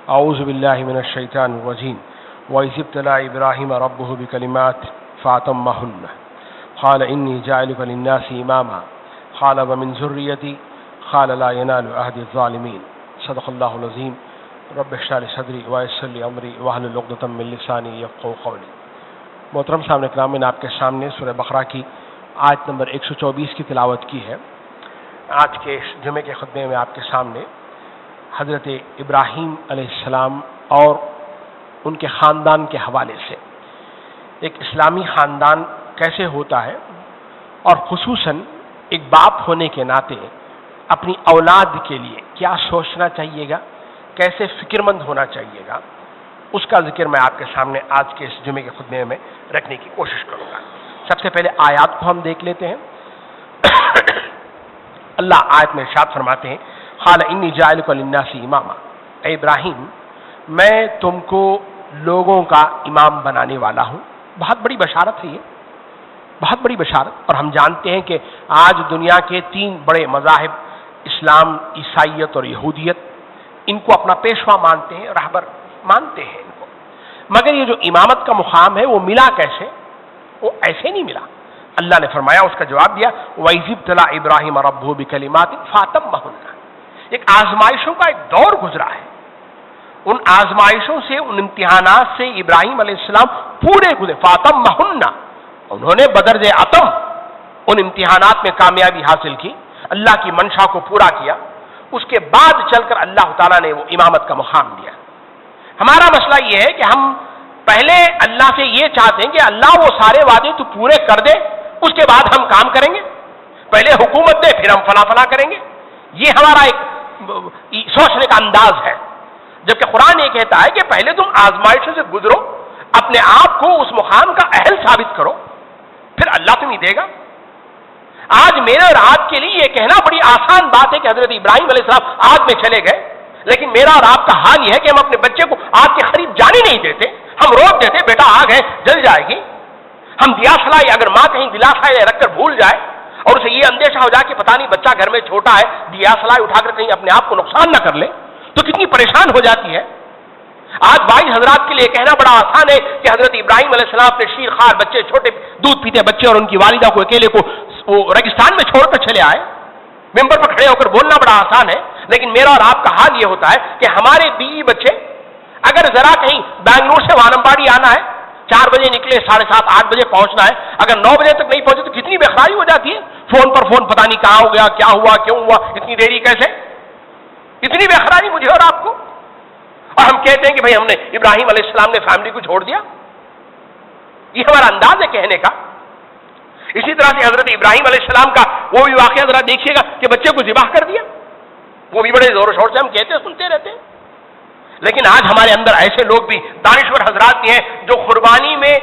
اعوذ باللہ من الشیطان الرجیم وَإِذِ ابْتَلَىٰ إِبْرَاهِيمَ رَبُّهُ بِكَلِمَاتٍ فَأَتَمَّهُنَّ قَالَ إِنِّي جَاعِلُكَ لِلنَّاسِ إِمَامًا قَالَ وَمِنْ ذُرِّيَّتِي قَالَ لَا يَنَالُ عَهْدِي الظَّالِمِينَ صدق اللہ العظیم رب اشرح لي صدری ويسر لي امری واحلل عقدۃ من لسانی یفقهوا قولی۔ محترم سامنے کرام، میں نے آپ کے سامنے سورہ بقرہ کی آیت نمبر 124 کی تلاوت کی ہے۔ آج کے جمعے کے خطبے میں آپ کے سامنے حضرت ابراہیم علیہ السلام اور ان کے خاندان کے حوالے سے ایک اسلامی خاندان کیسے ہوتا ہے، اور خصوصاً ایک باپ ہونے کے ناطے اپنی اولاد کے لیے کیا سوچنا چاہیے گا، کیسے فکر مند ہونا چاہیے گا، اس کا ذکر میں آپ کے سامنے آج کے اس جمعے کے خطبے میں رکھنے کی کوشش کروں گا۔ سب سے پہلے آیات کو ہم دیکھ لیتے ہیں۔ اللہ آیت میں ارشاد فرماتے ہیں، قال انی جاعلک للناس اماما، اے ابراہیم میں تم کو لوگوں کا امام بنانے والا ہوں۔ بہت بڑی بشارت ہے، یہ بہت بڑی بشارت۔ اور ہم جانتے ہیں کہ آج دنیا کے 3 بڑے مذاہب، اسلام، عیسائیت اور یہودیت، ان کو اپنا پیشوا مانتے ہیں، رہبر مانتے ہیں ان کو، مگر یہ جو امامت کا مقام ہے وہ ملا کیسے؟ وہ ایسے نہیں ملا۔ اللہ نے فرمایا، اس کا جواب دیا، وَإِذِ ابْتَلَىٰ إِبْرَاهِيمَ رَبُّهُ بِكَلِمَاتٍ فَأَتَمَّهُنَّ۔ ایک آزمائشوں کا ایک دور گزرا ہے، ان آزمائشوں سے، ان امتحانات سے ابراہیم علیہ السلام پورے گزرے۔ فَأَتَمَّهُنَّ، انہوں نے بدرجہ اتم ان امتحانات میں کامیابی حاصل کی، اللہ کی منشا کو پورا کیا، اس کے بعد چل کر اللہ تعالیٰ نے وہ امامت کا مقام دیا۔ ہمارا مسئلہ یہ ہے کہ ہم پہلے اللہ سے یہ چاہتے ہیں کہ اللہ وہ سارے وعدے تو پورے کر دے، اس کے بعد ہم کام کریں گے، پہلے حکومت دے پھر ہم فلاں فلاں کریں گے۔ یہ ہمارا ایک سوچنے کا انداز ہے، جبکہ قرآن یہ کہتا ہے کہ پہلے تم آزمائشوں سے گزرو، اپنے آپ کو اس مقام کا اہل ثابت کرو، پھر اللہ تمہیں دے گا۔ آج میرے اور آپ کے لیے یہ کہنا بڑی آسان بات ہے کہ حضرت ابراہیم علیہ السلام آگ میں چلے گئے، لیکن میرا اور آپ کا حال یہ ہے کہ ہم اپنے بچے کو آگ کے قریب جانے نہیں دیتے، ہم روک دیتے، بیٹا آگ ہے جل جائے گی۔ ہم دیا سلائی، اگر ماں کہیں دلاسا رکھ کر بھول جائے اور اسے یہ اندیشہ ہو جائے کہ پتہ نہیں بچہ گھر میں چھوٹا ہے، دیا سلائی اٹھا کر کہیں اپنے آپ کو نقصان نہ کر لے، تو کتنی پریشان ہو جاتی ہے۔ آج بھائی حضرات کے لیے کہنا بڑا آسان ہے کہ حضرت ابراہیم علیہ السلام اپنے شیر خوار بچے، چھوٹے دودھ پیتے بچے اور ان کی والدہ کو اکیلے کو وہ ریگستان میں چھوڑ کر چلے آئے۔ ممبر پر کھڑے ہو کر بولنا بڑا آسان ہے، لیکن میرا اور آپ کا حال یہ ہوتا ہے کہ ہمارے بیوی بچے اگر ذرا کہیں بنگلور سے وانمباڑی آنا ہے، 4 بجے نکلے، 7:30 8 بجے پہنچنا ہے، اگر 9 بجے تک نہیں پہنچے تو کتنی بےخباری ہو جاتی ہے۔ فون پر فون، پتہ نہیں کہاں ہو گیا، کیا ہوا، کیوں ہوا، اتنی دیری کیسے، اتنی بےخباری مجھے اور آپ کو۔ اور ہم کہتے ہیں کہ بھائی ہم نے ابراہیم علیہ السلام نے فیملی کو چھوڑ دیا، یہ ہمارا انداز ہے کہنے کا۔ اسی طرح سے حضرت ابراہیم علیہ السلام کا وہ بھی واقعہ ذرا دیکھیے گا کہ بچے کو ذبح کر دیا، وہ بھی بڑے زور و شور سے ہم کہتے سنتے رہتے ہیں۔ لیکن آج ہمارے اندر ایسے لوگ بھی، دانشور حضرات بھی ہیں جو قربانی میں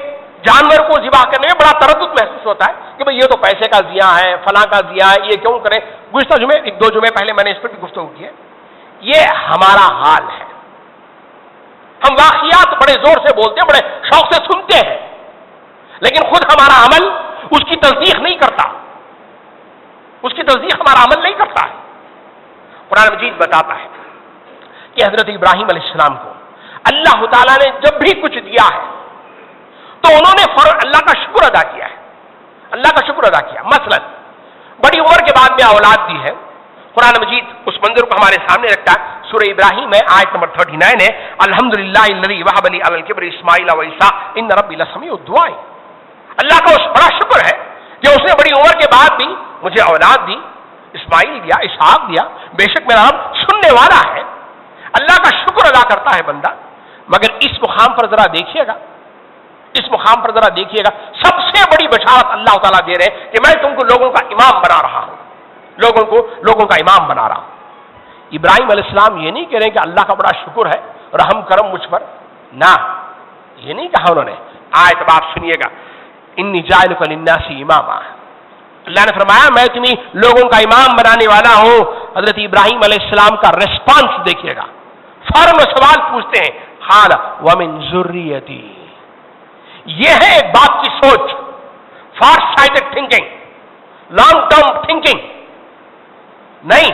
جانور کو ذبح کرنے میں بڑا تردد محسوس ہوتا ہے کہ بھئی یہ تو پیسے کا ضیاع ہے، فلاں کا ضیاع ہے، یہ کیوں کریں۔ گزشتہ جمعے 1-2 جمعے پہلے میں نے اس پر بھی گفتگو کی ہے۔ یہ ہمارا حال ہے، ہم واقعات بڑے زور سے بولتے ہیں، بڑے شوق سے سنتے ہیں، لیکن خود ہمارا عمل اس کی تصدیق نہیں کرتا، اس کی تصدیق ہمارا عمل نہیں کرتا ہے۔ قرآن مجید بتاتا ہے کہ حضرت ابراہیم علیہ السلام کو اللہ تعالیٰ نے جب بھی کچھ دیا ہے تو انہوں نے فوراً اللہ کا شکر ادا کیا ہے، اللہ کا شکر ادا کیا۔ مثلا بڑی عمر کے بعد میں اولاد دی ہے، قرآن مجید اس منظر کو ہمارے سامنے رکھتا ہے۔ سورہ ابراہیم میں آیت نمبر 39 ہے، الحمدللہ الذی وہب لی علی الکبر اسماعیل و عیسیٰ ان ربی لسمیع الدعاء۔ اللہ کا اس بڑا شکر ہے کہ اس نے بڑی عمر کے بعد بھی مجھے اولاد دی، اسماعیل دیا، اسحاق دیا، بے شک میرا رب سننے والا ہے۔ اللہ کا شکر ادا کرتا ہے بندہ، مگر اس مقام پر ذرا دیکھیے گا، اس مقام پر ذرا دیکھیے گا، سب سے بڑی بشارت اللہ تعالیٰ دے رہے ہیں کہ میں تم کو لوگوں کا امام بنا رہا ہوں، لوگوں کا امام بنا رہا ہوں۔ ابراہیم علیہ السلام یہ نہیں کہہ رہے کہ اللہ کا بڑا شکر ہے، رحم کرم مجھ پر، نہ، یہ نہیں کہا انہوں نے۔ آیت اب آپ سنیے گا، انی جاعلک للناس اماما، اللہ نے فرمایا میں تمہیں لوگوں کا امام بنانے والا ہوں۔ حضرت ابراہیم علیہ السلام کا ریسپانس دیکھیے گا، فوراً وہ سوال پوچھتے ہیں، قال ومن ذریتی، یہ ہے ایک بات کی سوچ، far sighted thinking, long term thinking, نہیں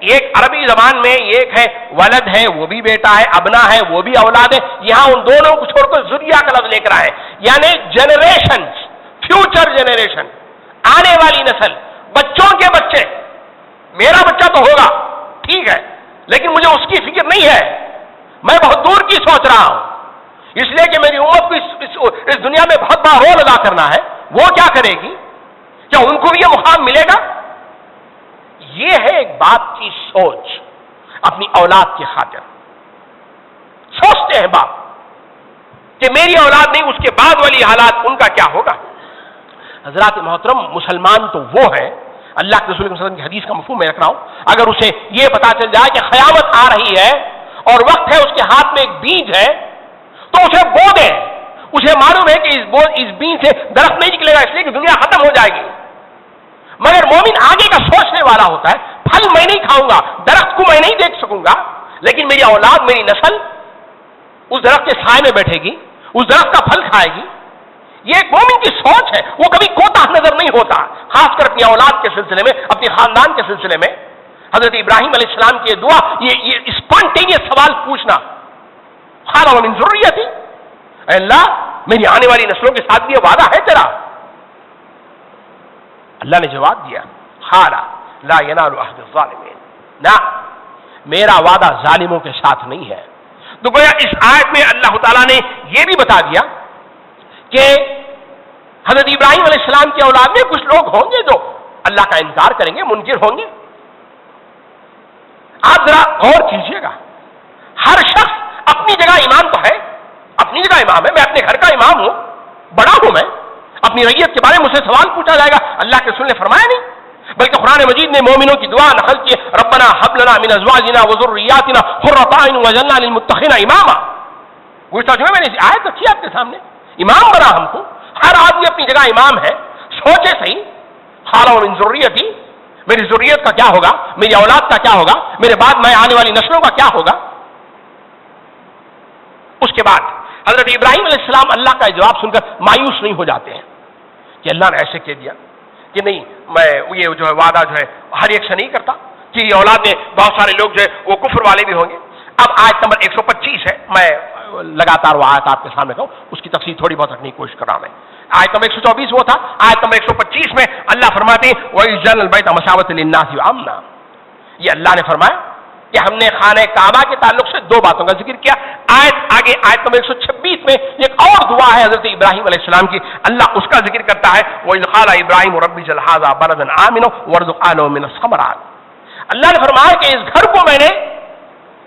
ایک عربی زبان میں ایک ہے ولد ہے وہ بھی بیٹا ہے، ابنا ہے وہ بھی اولاد ہے، یہاں ان دونوں کو چھوڑ کر ذریہ کا لفظ لے کر آئے، یعنی جنریشن، فیوچر جنریشن، آنے والی نسل، بچوں کے بچے۔ میرا بچہ تو ہوگا ٹھیک ہے، لیکن مجھے اس کی فکر نہیں ہے، میں بہت دور کی سوچ رہا ہوں، اس لیے کہ میری امت کو اس دنیا میں بہت بڑا رول ادا کرنا ہے۔ وہ کیا کرے گی؟ کیا ان کو بھی یہ مقام ملے گا؟ یہ ہے ایک باپ کی سوچ اپنی اولاد کی خاطر۔ سوچتے ہیں باپ کہ میری اولاد نہیں، اس کے بعد والی حالات ان کا کیا ہوگا۔ حضرات محترم، مسلمان تو وہ ہے، اللہ کے رسول صلی اللہ علیہ وسلم کی حدیث کا مفہوم میں رکھ رہا ہوں، اگر اسے یہ پتا چل جائے کہ قیامت آ رہی ہے اور وقت ہے، اس کے ہاتھ میں ایک بیج ہے، تو اسے بو دے۔ اسے معلوم ہے کہ اس بیج سے درخت نہیں نکلے گا، اس لیے کہ دنیا ختم ہو جائے گی، مگر مومن آگے کا سوچنے والا ہوتا ہے۔ پھل میں نہیں کھاؤں گا، درخت کو میں نہیں دیکھ سکوں گا، لیکن میری اولاد، میری نسل اس درخت کے سائے میں بیٹھے گی، اس درخت کا پھل کھائے گی۔ یہ ایک مومن کی سوچ ہے، وہ کبھی کوتاہ نظر نہیں ہوتا، خاص کر اپنی اولاد کے سلسلے میں، اپنے خاندان کے سلسلے میں۔ حضرت ابراہیم علیہ السلام کی دعا، یہ اسپونٹینیس سوال پوچھنا، قال ومن ذریتی، اے اللہ میری آنے والی نسلوں کے ساتھ بھی یہ وعدہ ہے تیرا؟ اللہ نے جواب دیا، قال لا ینال عہد الظالمین، نہ میرا وعدہ ظالموں کے ساتھ نہیں ہے۔ تو گویا اس آیت میں اللہ تعالیٰ نے یہ بھی بتا دیا کہ حضرت ابراہیم علیہ السلام کی اولاد میں کچھ لوگ ہوں گے جو اللہ کا انکار کریں گے، منکر ہوں گے۔ آپ ذرا غور کیجئے گا، ہر شخص اپنی جگہ امام تو ہے، اپنی جگہ امام ہے، میں اپنے گھر کا امام ہوں، بڑا ہوں میں، اپنی ریت کے بارے میں مجھ سے سوال پوچھا جائے گا، اللہ کے رسول نے فرمایا نہیں، بلکہ قرآن مجید نے مومنوں کی دعا نقل کی، ربنا هب لنا من ازواجنا وذرياتنا قرة اعين واجعلنا للمتقين اماما۔ وہ ترجمے میں نے آیت رکھی آپ کے سامنے، امام بنا ہم کو، ہر آدمی اپنی جگہ امام ہے، سوچے صحیح، قال ومن ذریتی، میری ذریت کا کیا ہوگا، میری اولاد کا کیا ہوگا، میرے بعد میں آنے والی نسلوں کا کیا ہوگا۔ اس کے بعد حضرت ابراہیم علیہ السلام اللہ کا جواب سن کر مایوس نہیں ہو جاتے ہیں کہ اللہ نے ایسے کہہ دیا کہ نہیں، میں یہ جو ہے وعدہ جو ہے ہر ایک سے نہیں کرتا، کہ یہ اولاد میں بہت سارے لوگ جو ہے وہ کفر والے بھی ہوں گے۔ اب آیت نمبر 125 ہے، میں لگاتار وہ آیت آپ کے سامنے کہوں، اس کی تفصیل تھوڑی بہت رکھنے کی کوشش کر رہا ہوں میں۔ آیت نمبر 124 وہ تھا، آیت نمبر 125 میں اللہ فرماتے ہیں وَإِذْ الْبَيْتَ مَثَابَةً لِلنَّاسِ وَأَمْنًا، یہ اللہ نے فرمایا کہ ہم نے خانہ کعبہ کے تعلق سے دو باتوں کا ذکر کیا۔ آگے آیت نمبر 126 میں ایک اور دعا ہے حضرت ابراہیم علیہ السلام کی، اللہ اس کا ذکر کرتا ہے وَإِذْ قَالَ إِبْرَاهِيمُ رَبِّ اجْعَلْ هَٰذَا بَلَدًا آمِنًا وَارْزُقْ أَهْلَهُ مِنَ الثَّمَرَاتِ، اللہ نے فرمایا کہ اس گھر کو میں نے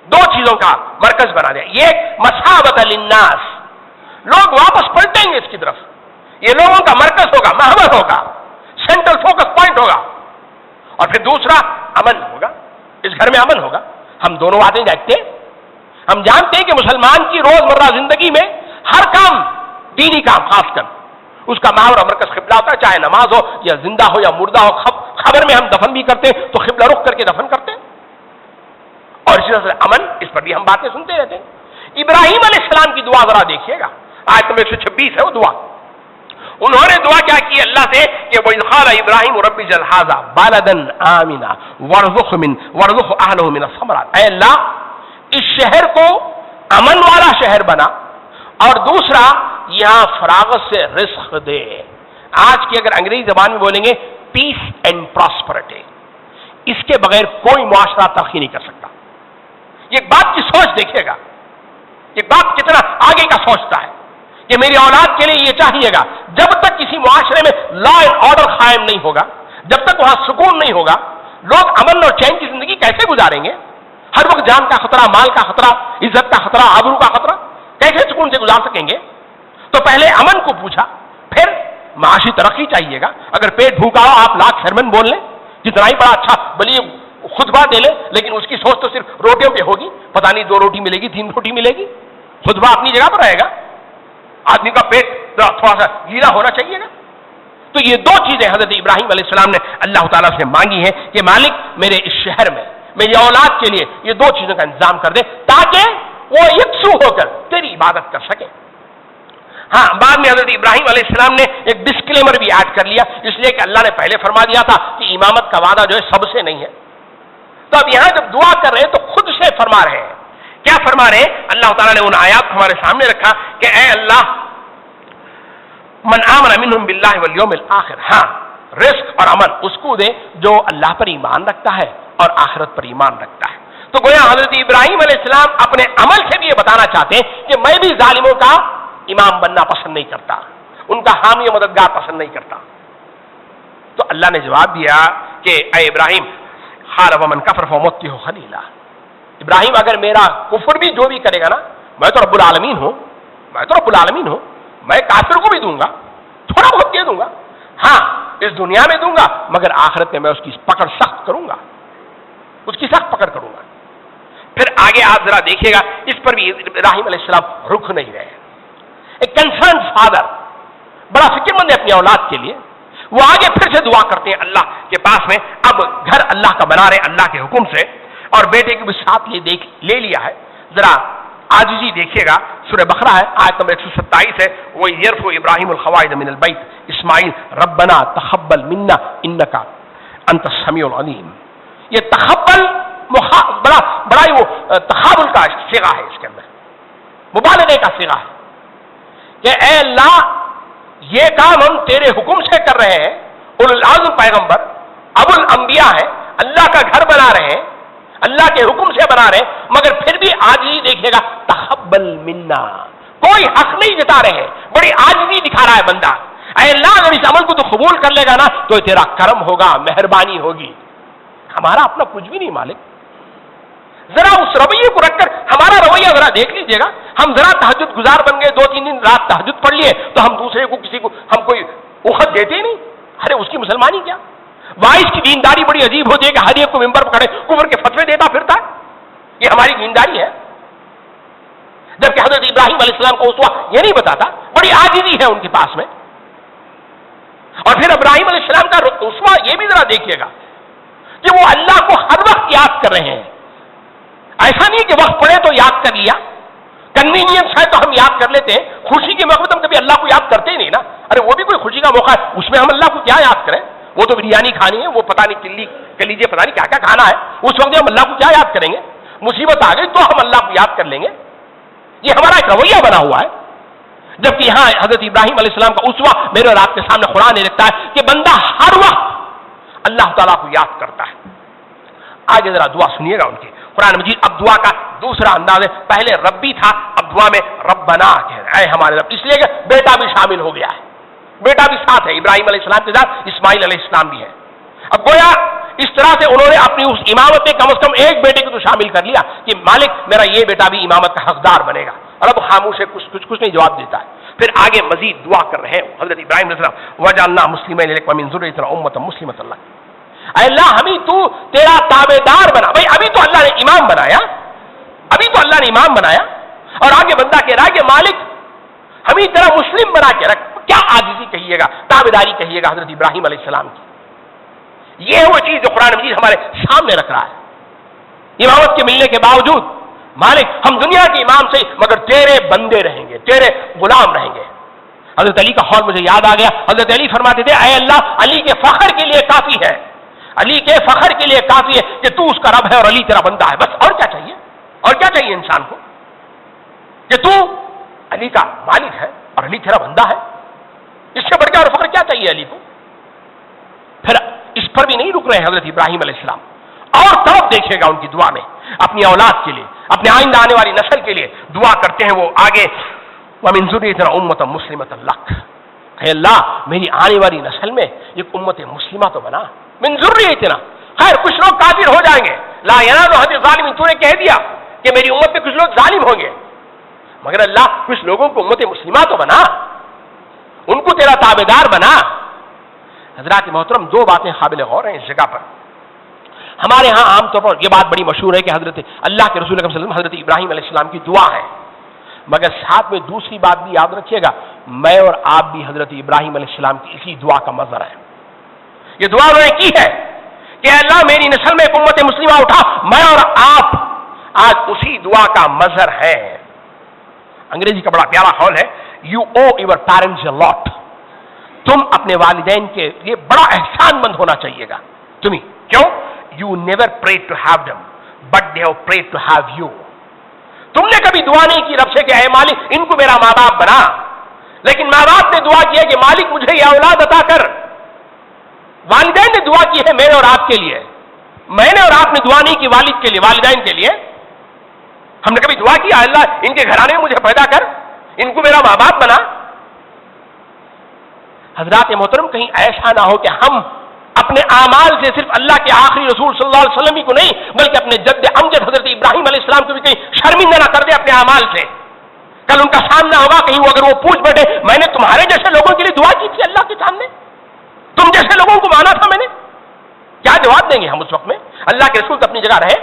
دو چیزوں کا مرکز بنا دیا، یہ مثابۃ للناس، لوگ واپس پلٹیں گے اس کی طرف، یہ لوگوں کا مرکز ہوگا، محور ہوگا، سینٹرل فوکس پوائنٹ ہوگا، اور پھر دوسرا امن ہوگا، اس گھر میں امن ہوگا۔ ہم دونوں باتیں دیکھتے ہیں، ہم جانتے ہیں کہ مسلمان کی روزمرہ زندگی میں ہر کام، دینی کام خاص کر، اس کا محور اور مرکز قبلہ ہوتا ہے، چاہے نماز ہو یا زندہ ہو یا مردہ ہو، خبر میں ہم دفن بھی کرتے ہیں تو قبلہ رخ کر کے دفن کرتے ہیں، اور اسی طرح سے امن، اس پر بھی ہم باتیں سنتے رہتے ہیں۔ ابراہیم علیہ السلام کی دعا ذرا دیکھیے گا، آیت نمبر 126 ہے وہ دعا، انہوں نے دعا کیا کی اللہ سے کہ وَإِذْ قَالَ إِبْرَاهِيمُ رَبِّ اجْعَلْ هَٰذَا بَلَدًا آمِنًا وَارْزُقْ أَهْلَهُ مِنَ الثَّمَرَاتِ، اے اللہ اس شہر کو امن والا شہر بنا، اور دوسرا یہاں فراغت سے رزق دے۔ آج کی اگر انگریزی زبان میں بولیں گے پیس اینڈ پراسپرٹی، اس کے بغیر کوئی معاشرہ ترقی نہیں کر سکتا۔ یہ باپ کی سوچ دیکھیے گا، یہ باپ کتنا آگے کا سوچتا ہے کہ میری اولاد کے لیے یہ چاہیے گا، جب تک کسی معاشرے میں لا اینڈ آرڈر قائم نہیں ہوگا، جب تک وہاں سکون نہیں ہوگا، لوگ امن اور چین کی زندگی کیسے گزاریں گے؟ ہر وقت جان کا خطرہ، مال کا خطرہ، عزت کا خطرہ، آبرو کا خطرہ، کیسے سکون سے گزار سکیں گے؟ تو پہلے امن کو پوچھا، پھر معاشی ترقی چاہیے گا۔ اگر پیٹ بھوکا ہو آپ لاکھ سرمن بول لیں، جتنا ہی بڑا اچھا بلی خطبہ دے لیں، لیکن اس کی سوچ تو صرف روٹیوں پہ ہوگی، پتہ نہیں 2 روٹی ملے گی 3 روٹی ملے گی، خطبہ اپنی جگہ پر رہے گا، آدمی کا پیٹ تھوڑا سا گیلا ہونا چاہیے گا۔ تو یہ دو چیزیں حضرت ابراہیم علیہ السلام نے اللہ تعالیٰ سے مانگی ہیں کہ مالک میرے اس شہر میں میری اولاد کے لیے یہ دو چیزوں کا انتظام کر دے تاکہ وہ یکسو ہو کر تیری عبادت کر سکے۔ ہاں، بعد میں حضرت ابراہیم علیہ السلام نے ایک ڈسکلیمر بھی ایڈ کر لیا، اس لیے کہ اللہ نے پہلے فرما دیا تھا کہ امامت کا وعدہ جو ہے سب سے نہیں ہے، تو تو اب یہاں جب دعا کر رہے ہیں تو خود سے فرما رہے ہیں. کیا فرما رہے ہیں؟ اللہ تعالیٰ نے ان آیات کو ہمارے سامنے رکھا کہ اے اللہ من آمن منہم باللہ والیوم الآخر، ہاں رزق اور عمل اس کو دے جو اللہ پر ایمان رکھتا ہے اور آخرت پر ایمان رکھتا ہے. تو گویا حضرت ابراہیم علیہ السلام اپنے عمل سے بھی یہ بتانا چاہتے ہیں کہ میں بھی ظالموں کا امام بننا پسند نہیں کرتا، ان کا حامی و مددگار پسند نہیں کرتا. تو اللہ نے جواب دیا کہ اے ابراہیم خال ومن کفر فمتہ خلیلا، ابراہیم اگر میرا کفر بھی جو بھی کرے گا نا، میں تو رب العالمین ہوں، میں کافر کو بھی دوں گا، تھوڑا بہت دے دوں گا، ہاں اس دنیا میں دوں گا، مگر آخرت میں اس کی پکڑ سخت کروں گا، اس کی سخت پکڑ کروں گا. پھر آگے آپ ذرا دیکھیے گا، اس پر بھی ابراہیم علیہ السلام رک نہیں رہے. ایک کنسرن فادر بڑا فکر مند ہے اپنی اولاد کے لیے، وہ آگے پھر سے دعا کرتے ہیں اللہ کے پاس میں. اب گھر اللہ کا بنا رہے اللہ کے حکم سے، اور بیٹے کو بھی ساتھ لے لیا ہے. ذرا عاجزی دیکھیے گا، سورہ بقرہ ہے، آیت نمبر 127 ہے، وہ یرفع ابراہیم القواعد من البیت اسماعیل ربنا تقبل منا انک انت السمیع العلیم. یہ تقبل بڑا ہی وہ تقابل کا صیغہ ہے، اس کے اندر مبالغے کا صیغہ ہے کہ اے اللہ یہ کام ہم تیرے حکم سے کر رہے ہیں، اولو العزم پیغمبر ابو الانبیاء ہے، اللہ کا گھر بنا رہے ہیں، اللہ کے حکم سے بنا رہے ہیں، مگر پھر بھی عاجزی دیکھیے گا، تقبل منا، کوئی حق نہیں جتا رہے ہیں، بڑی عاجزی دکھا رہا ہے بندہ. اے اللہ اگر اس عمل کو تو قبول کر لے گا نا تو تیرا کرم ہوگا، مہربانی ہوگی. ہمارا اپنا کچھ بھی نہیں مالک. ذرا اس رویے کو رکھ کر ہمارا رویہ ذرا دیکھ لیجیے گا. ہم ذرا تہجد گزار بن گئے، 2-3 دن رات تہجد پڑھ لیے تو ہم دوسرے کو کسی کو ہم کوئی اخت دیتے ہی نہیں. ارے اس کی مسلمانی کیا، وائس کی دینداری بڑی عجیب ہو جائے کہ ہر ایک کو ممبر پکڑے کفر کے فتوے دیتا پھرتا. یہ ہماری دینداری ہے؟ جبکہ حضرت ابراہیم علیہ السلام کو اسوہ یہ نہیں بتاتا، بڑی عاجزی ہے ان کے پاس میں. اور پھر ابراہیم علیہ السلام کا اسوہ یہ بھی ذرا دیکھیے گا کہ وہ اللہ کو ہر وقت یاد کر رہے ہیں. ایسا نہیں کہ وقت پڑے تو یاد کر لیا، کنوینئنس ہے تو ہم یاد کر لیتے ہیں. خوشی کے موقع پر ہم کبھی اللہ کو یاد کرتے ہی نہیں نا. ارے وہ بھی کوئی خوشی کا موقع ہے، اس میں ہم اللہ کو کیا یاد کریں؟ وہ تو بریانی کھانی ہے، وہ پتہ نہیں کلیجے پتہ نہیں کیا کیا کھانا ہے، اس وقت ہم اللہ کو کیا یاد کریں گے؟ مصیبت آ گئی تو ہم اللہ کو یاد کر لیں گے. یہ ہمارا ایک رویہ بنا ہوا ہے. جبکہ یہاں حضرت ابراہیم علیہ السلام کا اسوہ میرے اور آپ کے سامنے قرآن نے رکھتا ہے کہ بندہ ہر وقت اللہ تعالیٰ کو یاد کرتا ہے. آگے ذرا دعا سنیے گا ان کی. قرآن مجید اب دعا کا دوسرا انداز ہے. پہلے ربی تھا، اب دعا میں ربنا کہہ رہے ہیں، اے ہمارے رب، اس لیے کہ بیٹا بھی شامل ہو گیا ہے، بیٹا بھی ساتھ ہے. ابراہیم علیہ السلام کے ساتھ اسماعیل علیہ السلام بھی ہے. اب گویا اس طرح سے انہوں نے اپنی اس امامت میں کم از کم ایک بیٹے کو تو شامل کر لیا کہ مالک میرا یہ بیٹا بھی امامت کا حقدار بنے گا. اور اب خاموش ہے، کچھ نہیں جواب دیتا ہے. پھر آگے مزید دعا کر رہے ہیں حضرت ابراہیم علیہ السلام، وجعلنا مسلمین لک ومن ذریتنا امۃ مسلمۃ لک. اے اللہ ہمیں تو تیرا تابع دار بنا. بھائی ابھی تو اللہ نے امام بنایا، اور آگے بندہ کہہ رہا ہے کہ مالک ہمیں تیرا مسلم بنا کے رکھ. کیا عاجزی کہیے گا، تابع داری کہیے گا حضرت ابراہیم علیہ السلام کی. یہ وہ چیز جو قرآن مجید ہمارے سامنے رکھ رہا ہے. امامت کے ملنے کے باوجود مالک ہم دنیا کے امام سے مگر تیرے بندے رہیں گے، تیرے غلام رہیں گے. حضرت علی کا قول مجھے یاد آ گیا. حضرت علی فرماتے تھے اے اللہ علی کے فخر کے لیے کافی ہے، علی کے فخر کے لیے کافی ہے کہ تو اس کا رب ہے اور علی تیرا بندہ ہے. بس اور کیا چاہیے؟ اور کیا چاہیے انسان کو؟ کہ تو علی کا مالک ہے اور علی تیرا بندہ ہے. اس سے بڑھ کے اور فخر کیا چاہیے علی کو؟ پھر اس پر بھی نہیں رک رہے ہیں حضرت ابراہیم علیہ السلام. اور طرف دیکھیے گا ان کی دعا میں اپنی اولاد کے لیے، اپنے آئندہ آنے والی نسل کے لیے دعا کرتے ہیں. وہ آگے وَمِن ذُرِّيَّتِنَا أُمَّةً مُسْلِمَةً لَكَ، اے اللہ میری آنے والی نسل میں ایک امت مسلمہ تو بنا. من ذُرِّيَّتِنَا، خیر کچھ لوگ کافر ہو جائیں گے، لا يَنَالُ عَهْدِ الظَّالِمِينَ، تو نے کہہ دیا کہ میری امت میں کچھ لوگ ظالم ہوں گے، مگر اللہ کچھ لوگوں کو امت مسلمہ تو بنا، ان کو تیرا تابع دار بنا. حضرات محترم، دو باتیں قابل غور ہیں اس جگہ پر. ہمارے ہاں عام طور پر یہ بات بڑی مشہور ہے کہ حضرت اللہ کے رسول صلی اللہ علیہ وسلم حضرت ابراہیم علیہ السلام کی دعا ہے، مگر ساتھ میں دوسری بات بھی یاد رکھیے گا، میں اور آپ بھی حضرت ابراہیم علیہ السلام کی اسی دعا کا مظہر ہے. یہ دعا انہوں نے کی ہے کہ اللہ میری نسل میں ایک امت مسلمہ اٹھا. میں اور آپ آج اسی دعا کا مظہر ہے. انگریزی کا بڑا پیارا قول ہے، یو او یور پیرنٹس اے لاٹ. تم اپنے والدین کے لیے بڑا احسان مند ہونا چاہیے گا تمہیں. کیوں؟ you never prayed to have them, but they have prayed to have you. تم نے کبھی دعا نہیں کی رب سے کہ اے مالک ان کو میرا ماں باپ بنا، لیکن ماں باپ نے دعا کی ہے کہ مالک مجھے یہ اولاد عطا کر. والدین نے دعا کی ہے میرے اور آپ کے لیے. میں نے اور آپ نے دعا نہیں کی والد کے لیے، والدین کے لیے. ہم نے کبھی دعا کی اللہ ان کے گھرانے میں مجھے پیدا کر، ان کو میرا ماں باپ بنا. حضرات محترم، کہیں ایسا نہ ہو کہ ہم اپنے اعمال سے صرف اللہ کے آخری رسول صلی اللہ علیہ وسلم ہی کو نہیں بلکہ اپنے جد امجد حضرت ابراہیم علیہ السلام کو بھی کہیں شرمندہ نہ کر دے اپنے اعمال سے. کل ان کا سامنا ہوگا، کہیں وہ اگر وہ پوچھ بیٹھے میں نے تمہارے جیسے لوگوں کے لیے دعا کی تھی اللہ کے سامنے، تم جیسے لوگوں کو مانا تھا میں نے، کیا جواب دیں گے ہم اس وقت میں؟ اللہ کے رسول تو اپنی جگہ رہے.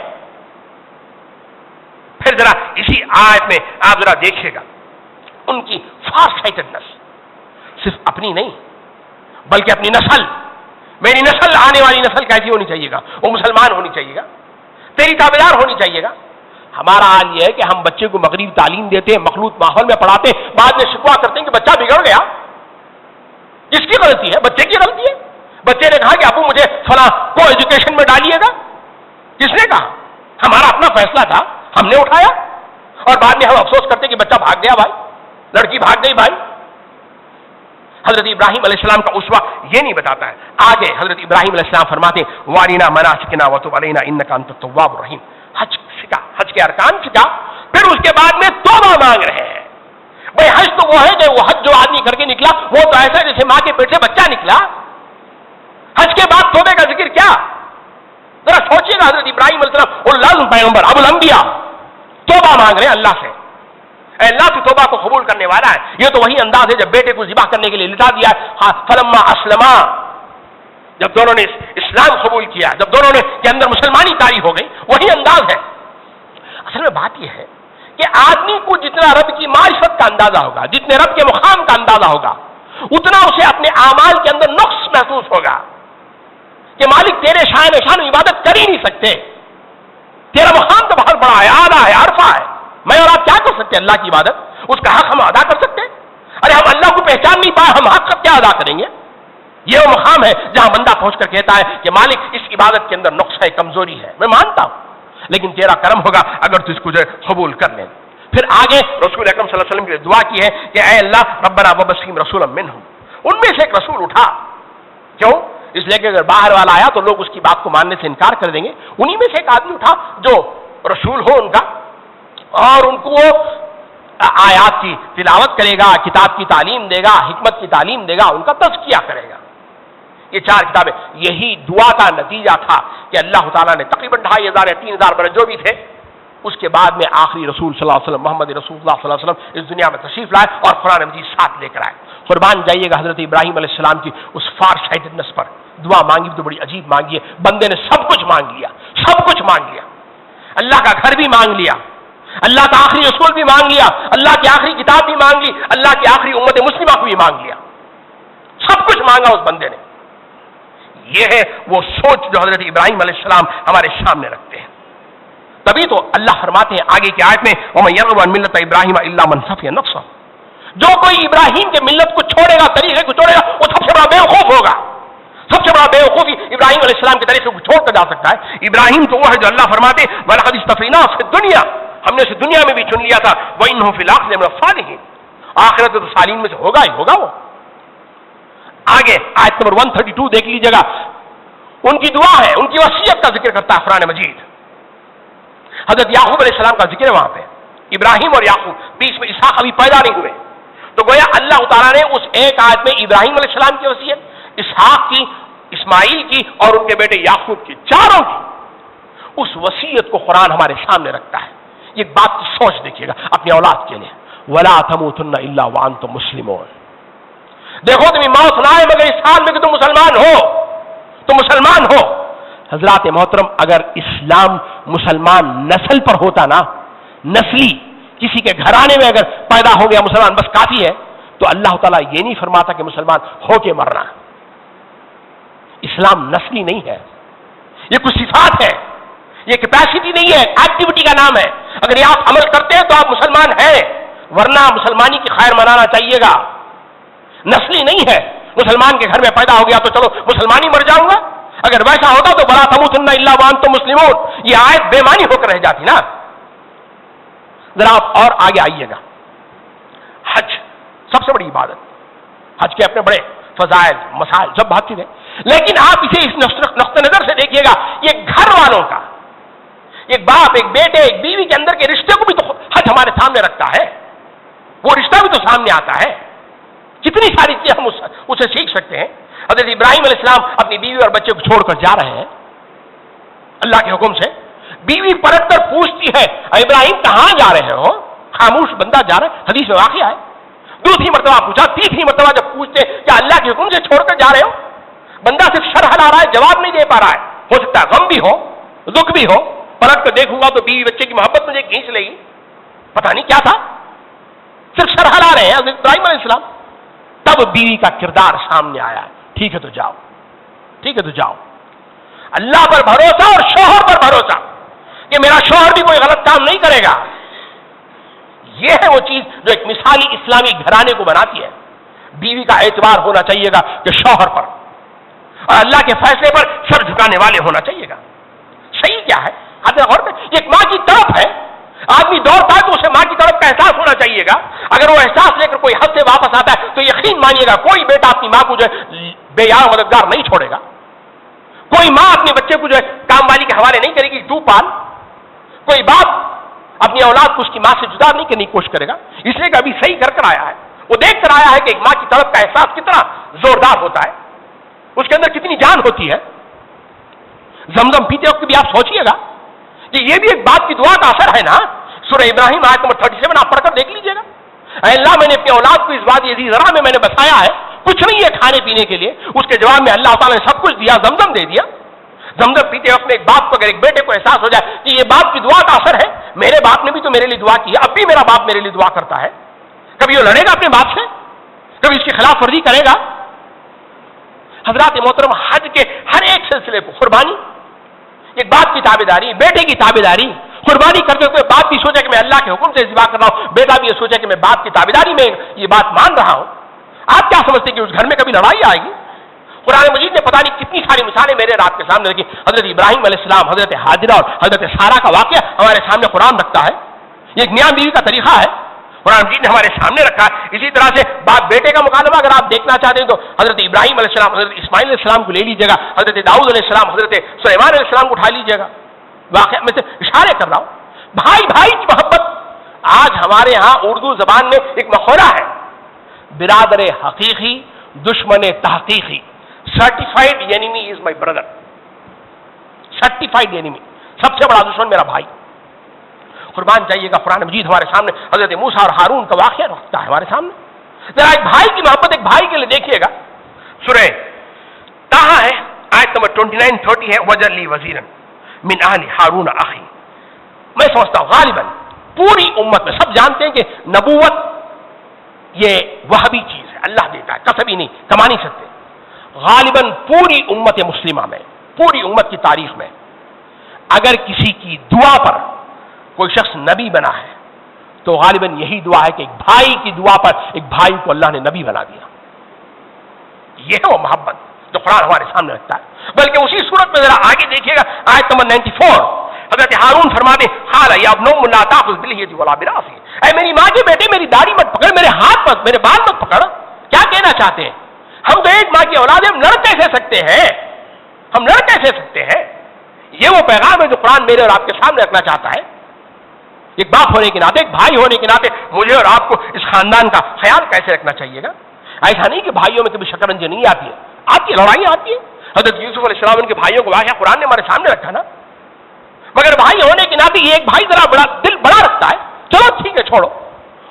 پھر ذرا اسی آیت میں آپ ذرا دیکھیے گا ان کی فار سائٹڈنس، صرف اپنی نہیں بلکہ اپنی نسل. میری نسل، آنے والی نسل کیسی ہونی چاہیے گا؟ وہ مسلمان ہونی چاہیے گا، تیری تابعدار ہونی چاہیے گا. ہمارا حال یہ ہے کہ ہم بچے کو مغربی تعلیم دیتے ہیں، مخلوط ماحول میں پڑھاتے ہیں، بعد میں شکوہ کرتے ہیں کہ بچہ بگڑ گیا. کس کی غلطی ہے؟ بچے کی غلطی ہے. بچے نے کہا کہ ابو مجھے فلاں کو ایجوکیشن میں ڈالیے گا. کس نے کہا؟ ہمارا اپنا فیصلہ تھا، ہم نے اٹھایا، اور بعد میں ہم افسوس کرتے کہ بچہ بھاگ گیا بھائی، لڑکی بھاگ گئی بھائی. حضرت ابراہیم علیہ السلام کا اسوہ یہ نہیں بتاتا ہے. آگے حضرت ابراہیم علیہ السلام فرماتے ہیں وارینا مناسکنا وتب علینا انک انت التواب الرحیم. حج سکھا، حج کے ارکان سکھا، پھر اس کے بعد میں توبہ مانگ رہے ہیں. بھائی حج تو وہ ہے کہ وہ حج جو آدمی کر کے نکلا وہ تو ایسا جیسے ماں کے پیٹ سے بچہ نکلا. حج کے بعد توبے کا ذکر کیا؟ ذرا سوچیے گا. حضرت ابراہیم علیہ السلام اللہ پیغمبر ابو الانبیاء توبہ مانگ رہے ہیں اللہ سے. اے اللہ تو توبہ کو قبول کرنے والا ہے. یہ تو وہی انداز ہے جب بیٹے کو ذبح کرنے کے لیے لٹا دیا ہے. فلما اسلما، جب دونوں نے اسلام قبول کیا، جب دونوں نے کے اندر مسلمانی طاری ہو گئی، وہی انداز ہے. اصل میں بات یہ ہے کہ آدمی کو جتنا رب کی معرفت کا اندازہ ہوگا، جتنے رب کے مقام کا اندازہ ہوگا، اتنا اسے اپنے اعمال کے اندر نقص محسوس ہوگا کہ مالک تیرے شان عبادت کر ہی نہیں سکتے. تیرا مقام تو بہت بڑا ہے، اعلیٰ ہے، عرفہ ہے. میں اور آپ کیا کر سکتے اللہ کی عبادت؟ اس کا حق ہم ادا کر سکتے؟ ارے ہم اللہ کو پہچان نہیں پائے، ہم حق کیا ادا کریں گے؟ یہ وہ مقام ہے جہاں بندہ پہنچ کر کہتا ہے کہ مالک اس عبادت کے اندر نقص ہے، کمزوری ہے، میں مانتا ہوں، لیکن تیرا کرم ہوگا اگر تو اس کو جو قبول کر لیں. پھر آگے رسول اکرم صلی اللہ علیہ وسلم کے لیے دعا کی ہے کہ اے اللہ ربنا وبعث رسولا منہم. ان میں سے ایک رسول اٹھا. کیوں؟ اس لیے کہ اگر باہر والا آیا تو لوگ اس کی بات کو ماننے سے انکار کر دیں گے. انہی میں سے ایک آدمی اٹھا جو رسول ہو ان کا، اور ان کو وہ آیات کی تلاوت کرے گا، کتاب کی تعلیم دے گا، حکمت کی تعلیم دے گا، ان کا تزکیہ کرے گا. یہ 4 کتابیں، یہی دعا کا نتیجہ تھا کہ اللہ تعالیٰ نے تقریباً 2500 یا 3000 برس جو بھی تھے، اس کے بعد میں آخری رسول صلی اللہ علیہ وسلم محمد رسول اللہ صلی اللہ علیہ وسلم اس دنیا میں تشریف لائے اور قرآن مجید ساتھ لے کر آئے. قربان جائیے گا حضرت ابراہیم علیہ السلام کی اس فار سائٹڈنس پر. دعا مانگی تو بڑی عجیب مانگی ہے. بندے نے سب کچھ مانگ لیا، سب کچھ مانگ لیا. اللہ کا گھر بھی مانگ لیا، اللہ کا آخری رسول بھی مانگ لیا، اللہ کی آخری کتاب بھی مانگ لی، اللہ کی آخری امت مسلمہ کو بھی مانگ لیا. سب کچھ مانگا اس بندے نے. یہ ہے وہ سوچ جو حضرت ابراہیم علیہ السلام ہمارے سامنے رکھتے ہیں. تبھی تو اللہ فرماتے ہیں آگے کی آیت میں وَمَن يَرْغَبُ عَن مِلَّةِ إِبْرَاهِيمَ إِلَّا مَن سَفِهَ نَفْسَهُ. جو کوئی ابراہیم کے ملت کو چھوڑے گا، طریقے کو چھوڑے گا، وہ سب سے بڑا بیوقوف ہوگا. سب سے بڑا بیوقوفی ابراہیم علیہ السلام کے طریقے کو چھوڑ کر جا سکتا ہے. ابراہیم تو وہ ہے جو اللہ فرماتے ہیں وَلَقَدِ اصْطَفَيْنَاهُ فِي الدُّنْيَا، ہم نے اسے دنیا میں بھی چن لیا تھا، وَإِنَّهُ فِي الْآخِرَةِ لَمِنَ الصَّالِحِينَ، آخرت تو صالحین میں سے ہوگا ہی ہوگا. وہ آگے آیت نمبر 132 دیکھ لیجیے گا. ان کی دعا ہے، ان کی وصیت کا ذکر کرتا ہے قرآن مجید. حضرت یعقوب علیہ السلام کا ذکر ہے وہاں پہ. ابراہیم اور یعقوب، بیچ میں اسحاق ابھی پیدا نہیں ہوئے، تو گویا اللہ تعالیٰ نے اس ایک آیت میں ابراہیم علیہ السلام کی وصیت، اسحاق کی، اسماعیل کی اور ان کے بیٹے یعقوب کی، چاروں کی اس وصیت کو قرآن ہمارے سامنے رکھتا ہے. یہ بات کی سوچ دیکھیے گا اپنی اولاد کے لیے. وَلَا تَمُوتُنَّ إِلَّا وَأَنْتُمْ مُسْلِمُونَ. دیکھو تمہیں موت نہ آئے مگر اس حال میں کہ تم مسلمان ہو، تم مسلمان ہو. حضرات محترم، اگر اسلام مسلمان نسل پر ہوتا نا، نسلی کسی کے گھرانے میں اگر پیدا ہو گیا مسلمان بس کافی ہے، تو اللہ تعالیٰ یہ نہیں فرماتا کہ مسلمان ہو کے مرنا. اسلام نسلی نہیں ہے، یہ کچھ صفات ہے، یہ کیپیسٹی نہیں ہے، ایکٹیویٹی کا نام ہے. اگر یہ آپ عمل کرتے ہیں تو آپ مسلمان ہیں، ورنہ مسلمانی کی خیر منانا چاہیے گا. نسلی نہیں ہے، مسلمان کے گھر میں پیدا ہو گیا تو چلو مسلمان ہی مر جاؤں گا. اگر ویسا ہوتا تو ولا تموتن الا وانتم مسلمون، یہ آیت بے معنی ہو کر رہ جاتی نا۔ ذرا آپ اور آگے آئیے گا، حج سب سے بڑی عبادت، حج کے اپنے بڑے فضائل مسائل سب بات چیزیں، لیکن آپ اسے اس نقطہ نظر سے دیکھیے گا، یہ گھر والوں کا، ایک باپ ایک بیٹے ایک بیوی کے اندر کے رشتے کو بھی تو حج ہمارے سامنے رکھتا ہے، وہ رشتہ بھی تو سامنے آتا ہے۔ کتنی ساری چیزیں ہم اسے سیکھ سکتے ہیں۔ حضرت ابراہیم علیہ السلام اپنی بیوی اور بچے کو چھوڑ کر جا رہے ہیں اللہ کے حکم سے، بیوی پلٹ کر پوچھتی ہے ابراہیم کہاں جا رہے ہو؟ خاموش بندہ جا رہا ہے، حدیث میں واقعہ ہے۔ دوسری مرتبہ پوچھا، تیسری مرتبہ جب پوچھتے کیا اللہ کے حکم سے چھوڑ کر جا رہے ہو؟ بندہ صرف سر ہلا رہا ہے، جواب نہیں دے پا رہا ہے۔ ہو سکتا ہے غم بھی ہو دکھ بھی ہو، پلٹ کر دیکھوں گا تو بیوی بچے کی محبت مجھے کھینچ لے گی، پتہ نہیں کیا تھا، صرف سر ہلا رہے ہیں حضرت ابراہیم علیہ السلام۔ تب بیوی کا کردار سامنے آیا، ٹھیک ہے تو جاؤ، ٹھیک ہے تو جاؤ۔ اللہ پر بھروسہ اور شوہر پر بھروسہ کہ میرا شوہر بھی کوئی غلط کام نہیں کرے گا، یہ ہے وہ چیز جو ایک مثالی اسلامی گھرانے کو بناتی ہے۔ بیوی کا اعتبار ہونا چاہیے گا کہ شوہر پر، اور اللہ کے فیصلے پر سر جھکانے والے ہونا چاہیے گا۔ صحیح کیا ہے؟ غور میں یہ ایک ماں کی طرف ہے، آدمی دوڑتا ہے تو اسے ماں کی طرف کا احساس ہونا چاہیے گا۔ اگر وہ احساس لے کر کوئی حد سے واپس آتا ہے تو یقین مانیے گا کوئی بیٹا اپنی ماں کو جو ہے بے یار مددگار نہیں چھوڑے گا، کوئی ماں اپنے بچے کو جو ہے کام والی کے حوالے نہیں کرے گی تو پال، کوئی باپ اپنی اولاد کو اس کی ماں سے جدا نہیں کرنے کی کوشش کرے گا، اس لیے کہ ابھی صحیح کر آیا ہے، وہ دیکھ کر آیا ہے کہ ایک ماں کی طرف کا احساس کتنا زوردار ہوتا ہے، اس کے اندر کتنی جان ہوتی ہے۔ زمزم پیتے وقت بھی آپ سوچئے گا کہ یہ بھی ایک باپ کی دعا کا اثر ہے نا۔ سورہ ابراہیم آیت نمبر 37 آپ پڑھ کر دیکھ لیجئے گا، اے اللہ میں نے اپنی اولاد کو اس وادی عزیز زرع میں نے بسایا ہے، کچھ نہیں ہے کھانے پینے کے لیے، اس کے جواب میں اللہ تعالیٰ نے سب کچھ دیا، زمزم دے دیا۔ زمزم پیتے وقت ایک باپ کو اگر ایک بیٹے کو احساس ہو جائے کہ یہ باپ کی دعا کا اثر ہے، میرے باپ نے بھی تو میرے لیے دعا کی ہے، اب بھی میرا باپ میرے لیے دعا کرتا ہے، کبھی وہ لڑے گا اپنے باپ سے؟ کبھی اس کی خلاف ورزی کرے گا؟ حضرات محترم، حج کے ہر ایک سلسلے کو قربانی، ایک باپ کی تابعداری، بیٹے کی تابعداری، قربانی کرتے ہوئے باپ بھی سوچے کہ میں اللہ کے حکم سے ذبح کر رہا ہوں، بیٹا بھی یہ سوچے کہ میں باپ کی تابعداری میں یہ بات مان رہا ہوں۔ آپ کیا سمجھتے ہیں کہ اس گھر میں کبھی لڑائی آئے گی؟ قرآن مجید نے پتہ نہیں کتنی ساری مثالیں میرے رات کے سامنے رکھی۔ حضرت ابراہیم علیہ السلام، حضرت حاجرہ اور حضرت سارہ کا واقعہ ہمارے سامنے قرآن رکھتا ہے، یہ ایک میاں بیوی کا طریقہ ہے، قرآن مجید نے ہمارے سامنے رکھا ہے۔ اسی طرح سے باپ بیٹے کا مکالمہ اگر آپ دیکھنا چاہتے ہیں تو حضرت ابراہیم علیہ السلام، حضرت اسماعیل علیہ السلام کو لے لیجیے گا، حضرت داؤد علیہ السلام، حضرت سلیمان علیہ السلام کو اٹھا لیجیے گا۔ واقعہ میں سے اشارے کر رہا ہوں، بھائی بھائی کی محبت۔ آج ہمارے ہاں اردو زبان میں ایک مقولہ ہے، برادر حقیقی دشمن تحقیقی، certified enemy is my brother, certified enemy, سب سے بڑا دشمن میرا بھائی۔ قربان جائیے گا، قرآن مجید ہمارے سامنے حضرت موسیٰ اور ہارون کا واقعہ رکھتا ہے ہمارے سامنے۔ ذرا ایک بھائی کی محبت ایک بھائی کے لیے دیکھیے گا، سورہ طٰہٰ ہے، آیت نمبر 29-30 ہے، وَجَعَلْ لِي وَزِيرًا مِنْ أَهْلِي هَارُونَ أَخِي۔ میں سمجھتا ہوں غالباً پوری امت میں سب جانتے ہیں کہ نبوت یہ وہبی چیز ہے، اللہ دیتا ہے، کسبی نہیں، کما نہیں سکتے۔ غالباً پوری امت مسلمہ میں، پوری امت کی تاریخ میں اگر کسی کی دعا پر کوئی شخص نبی بنا ہے تو غالباً یہی دعا ہے کہ ایک بھائی کی دعا پر ایک بھائی کو اللہ نے نبی بنا دیا۔ یہ ہے وہ محبت جو قرآن ہمارے سامنے رکھتا ہے۔ بلکہ اسی صورت میں ذرا آگے دیکھیے گا، آیت نمبر 94، حضرت ہارون فرماتے قال یا ابن ام لا تاخذ بالیدی ولا براسی، اے میری ماں کے بیٹے میری داڑھی مت پکڑ، میرے ہاتھ مت، میرے بال مت پکڑ۔ کیا کہنا چاہتے ہیں؟ ہم تو ایک ماں کی اولاد ہیں، ہم لڑ کیسے سکتے ہیں؟ ہم لڑ کیسے سکتے ہیں؟ یہ وہ پیغام ہے جو قرآن میرے اور آپ کے سامنے رکھنا چاہتا ہے۔ ایک باپ ہونے کے ناطے، ایک بھائی ہونے کے ناطے مجھے اور آپ کو اس خاندان کا خیال کیسے رکھنا چاہیے گا؟ ایسا نہیں کہ بھائیوں میں کبھی شکنجی نہیں آتی ہے، آتی ہے، لڑائیاں آتی ہیں۔ حضرت یوسف علیہ السلام ان کے بھائیوں کو واقعہ قرآن نے ہمارے سامنے رکھا نا، مگر بھائی ہونے کے ناطے یہ ایک بھائی ذرا بڑا دل بڑا رکھتا ہے، چلو ٹھیک ہے چھوڑو،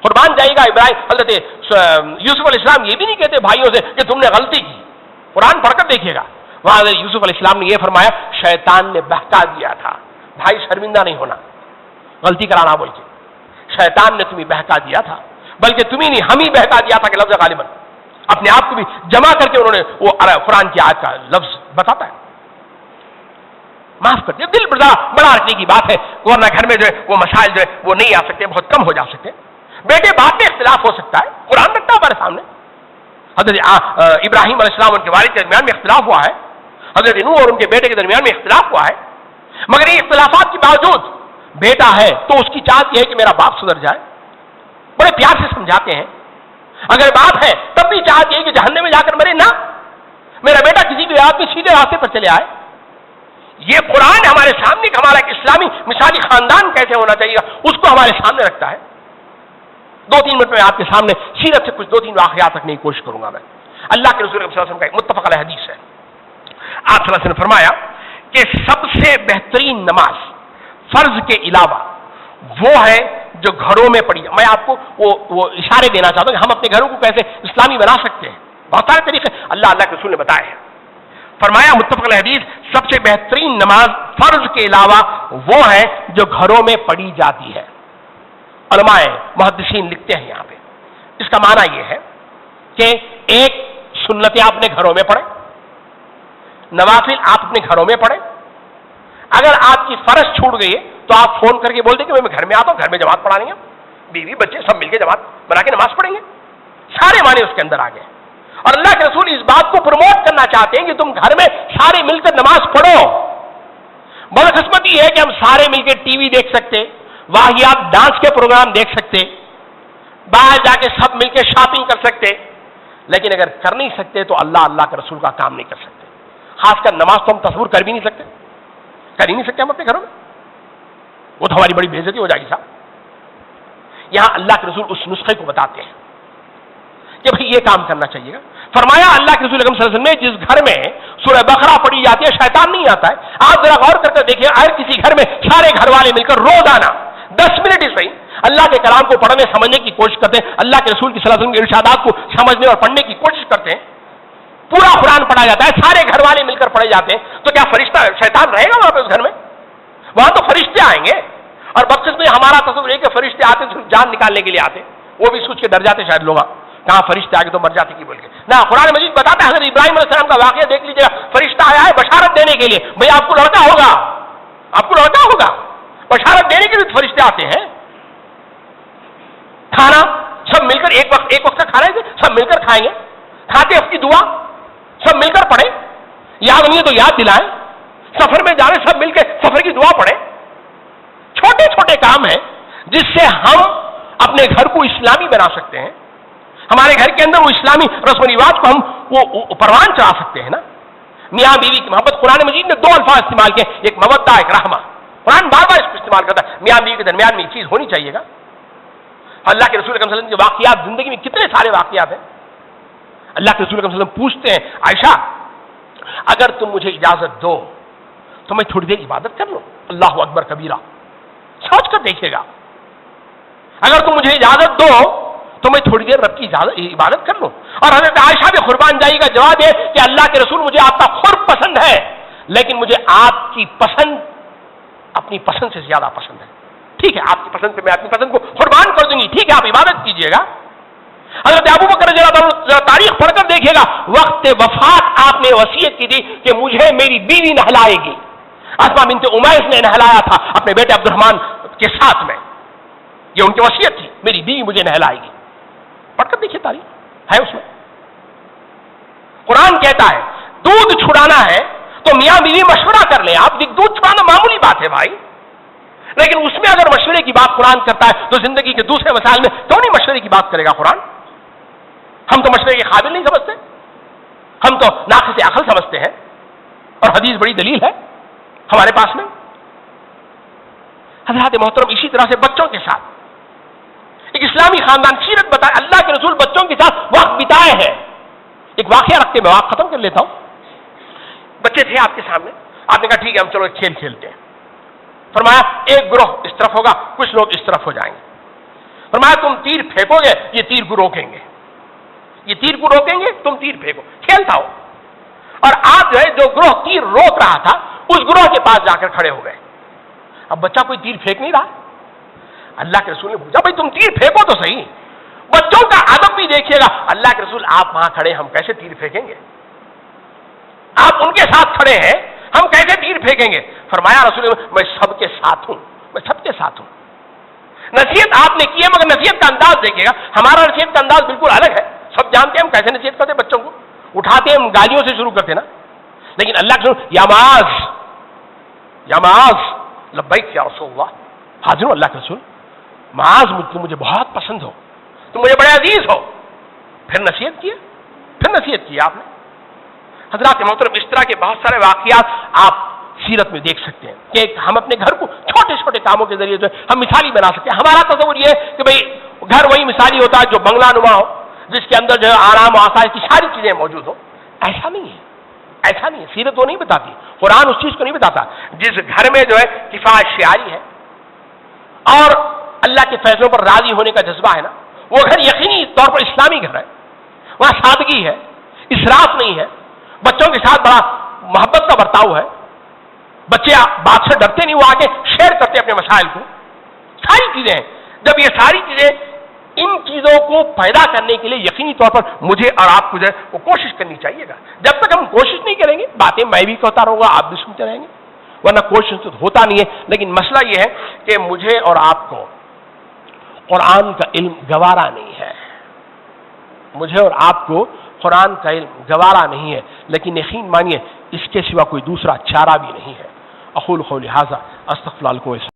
قربان جائے گا ابراہیم حضرت یوسف علیہ السلام یہ بھی نہیں کہتے بھائیوں سے کہ تم نے غلطی کی، قرآن پڑھ کر دیکھیے گا، وہاں حضرت یوسف علیہ السلام نے یہ فرمایا شیطان نے بہکا دیا تھا، بھائی شرمندہ نہیں ہونا، غلطی کرانا بول کے، شیطان نے تمہیں بہکا دیا تھا، بلکہ تمہیں نہیں ہم ہی بہکا دیا تھا کہ لفظ غالباً اپنے آپ کو بھی جمع کر کے انہوں نے وہ قرآن کی آیت کا لفظ بتاتا ہے، معاف کر دیا، دل بڑا رکھنے کی بات ہے، ورنہ گھر میں جو ہے وہ مسائل جو ہے وہ نہیں آ سکتے، بہت کم ہو جا سکتے۔ بیٹے باپ میں اختلاف ہو سکتا ہے، قرآن رکھتا ہے ہمارے سامنے، حضرت ابراہیم علیہ السلام ان کے والد کے درمیان میں اختلاف ہوا ہے، حضرت نوح اور ان کے بیٹے کے درمیان میں اختلاف ہوا ہے، مگر یہ اختلافات کے باوجود بیٹا ہے تو اس کی چاہت یہ ہے کہ میرا باپ سدھر جائے، بڑے پیار سے سمجھاتے ہیں۔ اگر باپ ہے تب بھی چاہت یہ ہے کہ جہنم میں جا کر مرے، نہ میرا بیٹا کسی بھی رات میں سیدھے راستے پر چلے آئے۔ یہ قرآن ہمارے سامنے ہمارا ایک اسلامی مثالی خاندان کیسے ہونا چاہیے اس کو ہمارے سامنے رکھتا ہے۔ 2-3 منٹ میں آپ کے سامنے سیرت سے کچھ 2-3 واقعات رکھنے کی کوشش کروں گا میں۔ اللہ کے رسول صلی اللہ علیہ وسلم کا ایک متفق علیہ حدیث ہے، آپ صلی اللہ علیہ وسلم نے فرمایا کہ سب سے بہترین نماز فرض کے علاوہ وہ ہے جو گھروں میں پڑھی۔ میں آپ کو وہ اشارے دینا چاہتا ہوں کہ ہم اپنے گھروں کو کیسے اسلامی بنا سکتے ہیں، بہت سارے طریقے اللہ کے رسول نے بتائے ہیں۔ فرمایا متفق علیہ حدیث، سب سے بہترین نماز فرض کے علاوہ وہ ہے جو گھروں میں پڑھی جاتی ہے۔ علماء محدثین لکھتے ہیں یہاں پہ، اس کا معنی یہ ہے کہ ایک سنتیں آپ اپنے گھروں میں پڑھیں، نوافل آپ اپنے گھروں میں پڑھیں۔ اگر آپ کی فرض چھوٹ گئی ہے تو آپ فون کر کے بول دیں کہ میں گھر میں آتا ہوں، گھر میں جماعت پڑھا لیں گے، بیوی بچے سب مل کے جماعت بنا کے نماز پڑھیں گے۔ سارے معنی اس کے اندر آ گئے، اور اللہ کے رسول اس بات کو پروموٹ کرنا چاہتے ہیں کہ تم گھر میں سارے مل کر نماز پڑھو۔ بدقسمتی ہے کہ ہم سارے مل کے ٹی وی دیکھ سکتے، واہیات ڈانس کے پروگرام دیکھ سکتے، باہر جا کے سب مل کے شاپنگ کر سکتے، لیکن اگر کر نہیں سکتے تو اللہ کے رسول کا کام نہیں کر سکتے۔ خاص کر نماز تو ہم تصور کر بھی نہیں سکتے، کر ہی نہیں سکتے ہم اپنے گھروں میں، وہ تو ہماری بڑی بے عزتی ہو جائے گی صاحب۔ یہاں اللہ کے رسول اس نسخے کو بتاتے ہیں کہ بھئی یہ کام کرنا چاہیے گا۔ فرمایا اللہ کے رسول صلی اللہ علیہ وسلم نے جس گھر میں سورہ بقرہ پڑھی جاتی ہے شیطان نہیں آتا ہے۔ آپ ذرا غور کر کے دیکھیں، اگر کسی گھر میں سارے گھر والے مل کر روزانہ 10 منٹ ہی صحیح اللہ کے کلام کو پڑھنے سمجھنے کی کوشش کرتے ہیں، اللہ کے رسول صلی اللہ علیہ وسلم کے ارشادات کو سمجھنے اور پڑھنے کی کوشش کرتے ہیں، پورا قرآن پڑھا جاتا ہے، سارے گھر والے مل کر پڑھے جاتے ہیں، تو کیا فرشتہ شیطان رہے گا وہاں پہ اس گھر میں؟ وہاں تو فرشتے آئیں گے، اور بخصوص میں ہمارا تصور ہے کہ فرشتے آتے صرف جان نکالنے کے لیے آتے، وہ بھی سوچ کے ڈر جاتے شاید لوگ، کہاں فرشتے آگے تو مر جاتے کی بول کے نہ۔ قرآن مجید بتاتا ہے، حضرت ابراہیم علیہ السلام کا واقعہ دیکھ لیجیے، فرشتہ آیا ہے بشارت دینے کے لیے، بھئی آپ کو لڑکا ہوگا، آپ کو لڑکا ہوگا، بشارت دینے کے لیے فرشتے آتے ہیں۔ کھانا سب مل کر ایک وقت کا کھانا ہے، سب مل کر کھائیں گے، کھاتے وقت کی دعا سب مل کر پڑھیں، یاد نہیں ہے تو یاد دلائیں، سفر میں جانے سب مل کے سفر کی دعا پڑھیں۔ چھوٹے چھوٹے کام ہیں جس سے ہم اپنے گھر کو اسلامی بنا سکتے ہیں، ہمارے گھر کے اندر وہ اسلامی رسم و رواج کو ہم وہ پروان چڑھا سکتے ہیں نا۔ میاں بیوی کی محبت، قرآن مجید نے 2 الفاظ استعمال کیے، ایک مودہ ایک رحمہ۔ قرآن بار بار اس کو استعمال کرتا ہے، میاں بیوی کے درمیان میں یہ چیز ہونی چاہیے گا۔ اللہ کے رسول صلی اللہ علیہ وسلم کے واقعات، زندگی میں کتنے سارے واقعات ہیں۔ اللہ کے رسول صلی اللہ علیہ وسلم پوچھتے ہیں، عائشہ اگر تم مجھے اجازت دو تو میں تھوڑی دیر عبادت کر لوں؟ اللہ اکبر کبیرہ، سوچ کر دیکھیے گا، اگر تم مجھے اجازت دو تو میں تھوڑی دیر رب کی عبادت کر لوں؟ اور حضرت عائشہ بھی قربان جائی کا جواب ہے کہ اللہ کے رسول مجھے آپ کا قرب پسند ہے، لیکن مجھے آپ کی پسند اپنی پسند سے زیادہ پسند ہے۔ ٹھیک ہے، آپ کی پسند پہ میں اپنی پسند کو قربان کر دوں گی، ٹھیک ہے آپ عبادت کیجیے گا۔ حضرت ابوبکر رضی اللہ عنہ تاریخ پڑھ کر دیکھیے گا، وقت وفات آپ نے وصیت کی تھی کہ مجھے میری بیوی نہلائے گی۔ اسماء بنت امیس نے نہلایا تھا اپنے بیٹے عبد الرحمن کے ساتھ میں، یہ ان کی وصیت تھی، میری بیوی مجھے نہلائے گی۔ پڑھ کر دیکھیے تاریخ ہے اس میں۔ قرآن کہتا ہے دودھ چھڑانا ہے تو میاں بیوی مشورہ کر لیں، آپ دودھ چھڑانا معمولی بات ہے بھائی، لیکن اس میں اگر مشورے کی بات قرآن کرتا ہے تو زندگی کے دوسرے مسائل میں کیوں نہیں مشورے کی بات کرے گا قرآن؟ ہم تو مشورے کے قابل نہیں سمجھتے، ہم تو ناقص عقل سمجھتے ہیں، اور حدیث بڑی دلیل ہے ہمارے پاس میں۔ حضرات محترم، اسی طرح سے بچوں کے ساتھ ایک اسلامی خاندان سیرت بتائے، اللہ کے رسول بچوں کے ساتھ وقت بتائے ہیں۔ ایک واقعہ رکھتے میں آپ ختم کر لیتا ہوں۔ بچے تھے آپ کے سامنے، آپ نے کہا ٹھیک ہے ہم چلو ایک کھیل کھیلتے ہیں۔ فرمایا ایک گروہ اس طرف ہوگا، کچھ لوگ اس طرف ہو جائیں گے۔ فرمایا تم تیر پھینکو گے، یہ تیر کو روکیں گے، یہ تیر کو روکیں گے، تم تیر پھینکو، کھیلتا ہو۔ اور آپ جو ہے جو گروہ تیر روک رہا تھا اس گروہ کے پاس جا کر کھڑے ہو گئے۔ اب بچہ کوئی تیر پھینک نہیں رہا، اللہ کے رسول نے پوچھا بھائی تم تیر پھینکو تو صحیح، بچوں کا ادب بھی دیکھیے گا۔ اللہ کے رسول آپ وہاں کھڑے، ہم کیسے تیر پھینکیں گے؟ آپ ان کے ساتھ کھڑے ہیں، ہم کیسے تیر پھینکیں گے؟ فرمایا رسول میں سب کے ساتھ ہوں، میں سب کے ساتھ ہوں۔ نصیحت آپ نے کی ہے، مگر نصیحت کا انداز دیکھیے گا، ہمارا نصیحت کا انداز بالکل الگ ہے۔ سب جانتے ہیں ہم کیسے نصیحت کرتے، بچوں کو اٹھاتے ہیں ہم گالیوں سے شروع کرتے نا، لیکن اللہ کے یا معاذ لبیک یا رسول اللہ، حاضر ہوں اللہ کے رسول، معاذ مجھے بہت پسند ہو، تم مجھے بڑے عزیز ہو. پھر نصیحت کی آپ نے. حضرات محترم، اس طرح کے بہت سارے واقعات آپ سیرت میں دیکھ سکتے ہیں کہ ہم اپنے گھر کو چھوٹے چھوٹے کاموں کے ذریعے جو ہے ہم مثالی بنا سکتے ہیں. ہمارا تصور یہ ہے کہ بھئی گھر وہی مثالی ہوتا ہے جو بنگلہ نما ہو، جس کے اندر جو ہے آرام و آسائش کی ساری چیزیں موجود ہو. ایسا نہیں ہے. سیرت وہ نہیں بتاتی، قرآن اس چیز کو نہیں بتاتا. جس گھر میں جو ہے کفایت شعاری ہے اور اللہ کے فیصلوں پر راضی ہونے کا جذبہ ہے نا، وہ گھر یقینی طور پر اسلامی گھر ہے. وہاں سادگی ہے، اسراف نہیں ہے، بچوں کے ساتھ بڑا محبت کا برتاؤ ہے، بچے بات سے ڈرتے نہیں، وہ آ کے شیئر کرتے اپنے مسائل کو. ساری چیزیں ہیں. جب یہ ساری چیزیں، ان چیزوں کو پیدا کرنے کے لیے یقینی طور پر مجھے اور آپ کو جو ہے وہ کوشش کرنی چاہیے گا. جب تک ہم کوشش نہیں کریں گے، باتیں میں بھی کہتا رہوں گا، آپ بھی سنتے رہیں گے، ورنہ کوشش تو ہوتا نہیں ہے. لیکن مسئلہ یہ ہے کہ مجھے اور آپ کو قرآن کا علم گوارا نہیں ہے. مجھے اور آپ کو قرآن کا علم گوارا نہیں ہے، لیکن یقین مانیے اس کے سوا کوئی دوسرا چارہ بھی نہیں ہے. اقول قولی ھذا استغفر اللہ لکم.